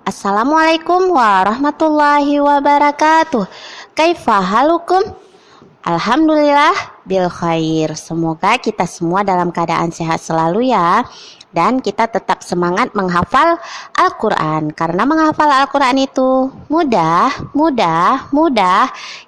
Assalamualaikum warahmatullahi wabarakatuh. Kaifa halukum? Alhamdulillah bil khair. Semoga kita semua dalam keadaan sehat selalu ya. Dan kita tetap semangat menghafal Al-Quran. Karena menghafal Al-Quran itu mudah.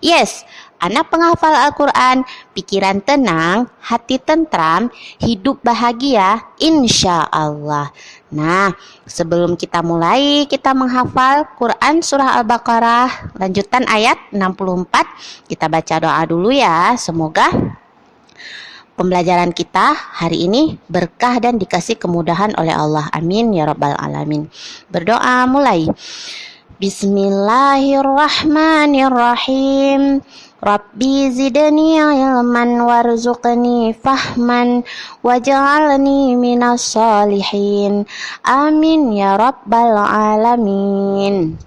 Yes, anak penghafal Al-Quran, pikiran tenang, hati tentram, hidup bahagia, insya Allah. Nah, sebelum kita mulai, kita menghafal Quran Surah Al-Baqarah, lanjutan ayat 64. Kita baca doa dulu ya. Semoga pembelajaran kita hari ini berkah dan dikasih kemudahan oleh Allah. Amin ya rabbal alamin. Berdoa mulai. Bismillahirrahmanirrahim. Rabbi zidni ilman warzuqni fahman waj'alni minas solihin. Amin ya rabbal alamin.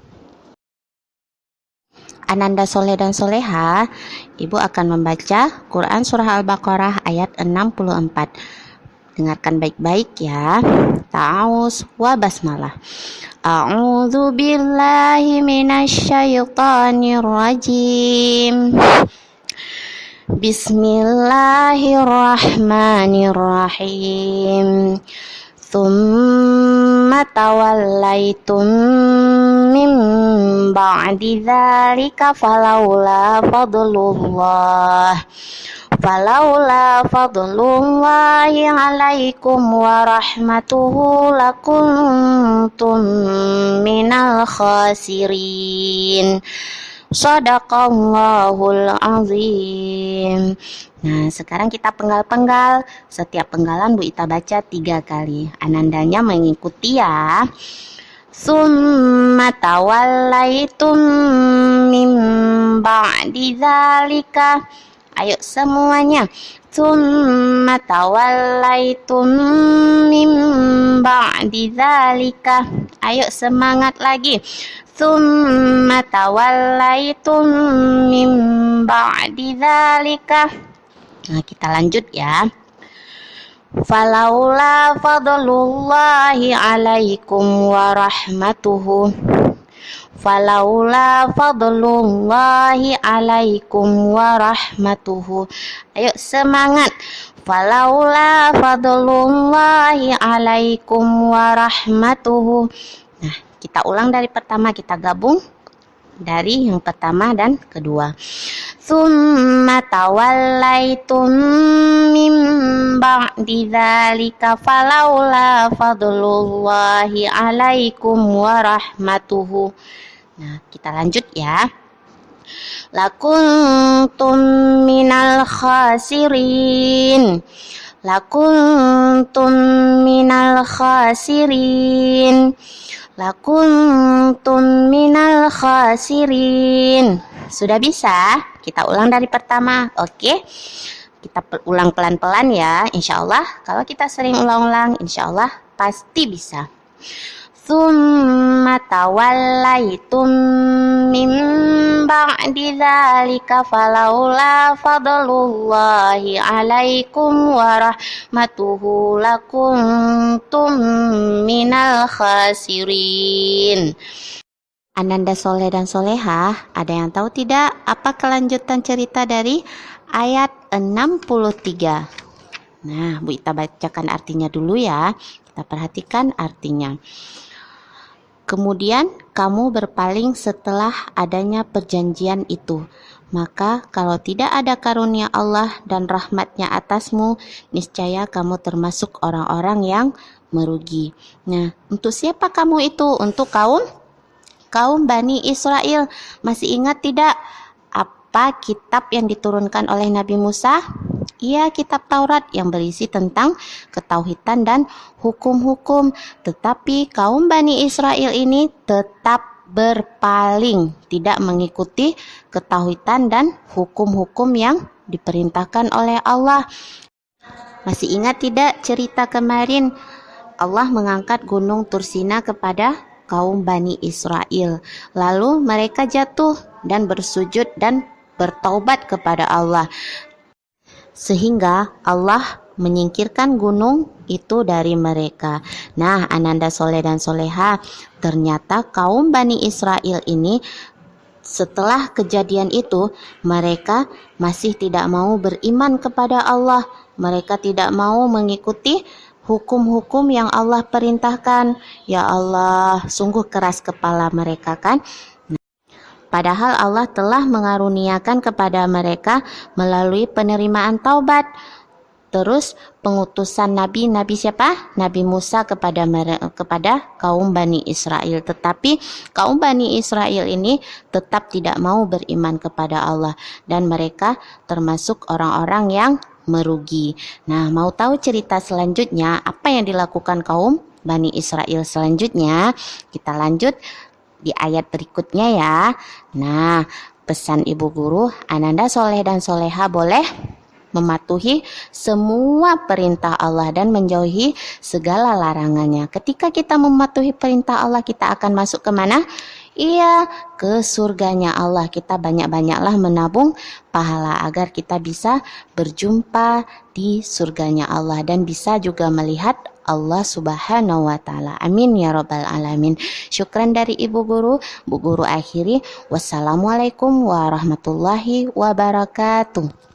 Ananda soleh dan soleha, Ibu akan membaca Quran Surah Al-Baqarah ayat 64. Dengarkan baik-baik ya. Ta'awuz wa basmalah. A'udzu billahi minasyaitonir rajim. Bismillahirrahmanirrahim. Tsumma tawallaitum min ba'di dzalika falaula fadlullahi alaikum wa rahmatuhu lakuntum minal khasirin. Shadaqallahul azim. Nah, sekarang kita penggal-penggal. Setiap penggalan Bu Ita baca 3 kali. Anandanya mengikuti ya. Summa tawallaitum min ba'di dzalika. Ayo semuanya. Summa tawallaitum min ba'di dzalika. Ayo semangat lagi. Summa tawallaitum min ba'di dzalika. Nah, kita lanjut ya. Falaula fadlullahi alaikum wa rahmatuhu. Falaula fadlullahi alaikum wa rahmatuhu. Ayo semangat. Falaula fadlullahi alaikum wa rahmatuhu. Nah, kita ulang dari pertama, kita gabung dari yang pertama dan kedua. Summa tawallaitum min ba'di dzalika falaula fadlullahi alaikum wa rahmatuhu. Nah, kita lanjut ya. Lakuntum minal khasirin. Lakuntum minal khasirin. Lakuntum minal khasirin. Sudah bisa? Kita ulang dari pertama. Oke? Kita ulang pelan-pelan ya. Insya Allah kalau kita sering ulang-ulang, insya Allah pasti bisa. Tsumma tawallaitum min ba'di dzalika falaula fadlullahi alaikum wa rahmatuhu lakuntum minal khasirin. Ananda soleh dan soleha, ada yang tahu tidak apa kelanjutan cerita dari ayat 63? Nah, Bu Ita bacakan artinya dulu ya. Kita perhatikan artinya. Kemudian kamu berpaling setelah adanya perjanjian itu. Maka kalau tidak ada karunia Allah dan rahmatnya atasmu, niscaya kamu termasuk orang-orang yang merugi. Nah, untuk siapa kamu itu? Untuk kaum Bani Israel. Masih ingat tidak apa kitab yang diturunkan oleh Nabi Musa? Iya, kitab Taurat yang berisi tentang ketauhidan dan hukum-hukum. Tetapi kaum Bani Israel ini tetap berpaling, tidak mengikuti ketauhidan dan hukum-hukum yang diperintahkan oleh Allah. Masih ingat tidak cerita kemarin? Allah mengangkat gunung Tursina kepada kaum Bani Israel. Lalu mereka jatuh dan bersujud dan bertaubat kepada Allah. sehingga Allah menyingkirkan gunung itu dari mereka. Nah, Ananda Soleh dan Soleha, ternyata kaum Bani Israel ini setelah kejadian itu mereka masih tidak mau beriman kepada Allah. Mereka tidak mau mengikuti hukum-hukum yang Allah perintahkan. Ya Allah, sungguh keras kepala mereka kan? Padahal Allah telah mengaruniakan kepada mereka melalui penerimaan taubat. Terus pengutusan Nabi siapa? Nabi Musa kepada kaum Bani Israel. Tetapi kaum Bani Israel ini tetap tidak mau beriman kepada Allah. Dan mereka termasuk orang-orang yang merugi. Nah, mau tahu cerita selanjutnya? Apa yang dilakukan kaum Bani Israel selanjutnya? Kita lanjut di ayat berikutnya ya. Nah, pesan Ibu Guru, Ananda Soleh dan Soleha boleh mematuhi semua perintah Allah dan menjauhi segala larangannya. Ketika kita mematuhi perintah Allah, kita akan masuk ke mana? Iya, ke surganya Allah. Kita banyak-banyaklah menabung pahala agar kita bisa berjumpa di surganya Allah dan bisa juga melihat Allah Subhanahu wa Ta'ala. Amin ya Rabbal Alamin. Syukran dari Ibu Guru. Bu Guru akhiri. Wassalamualaikum warahmatullahi wabarakatuh.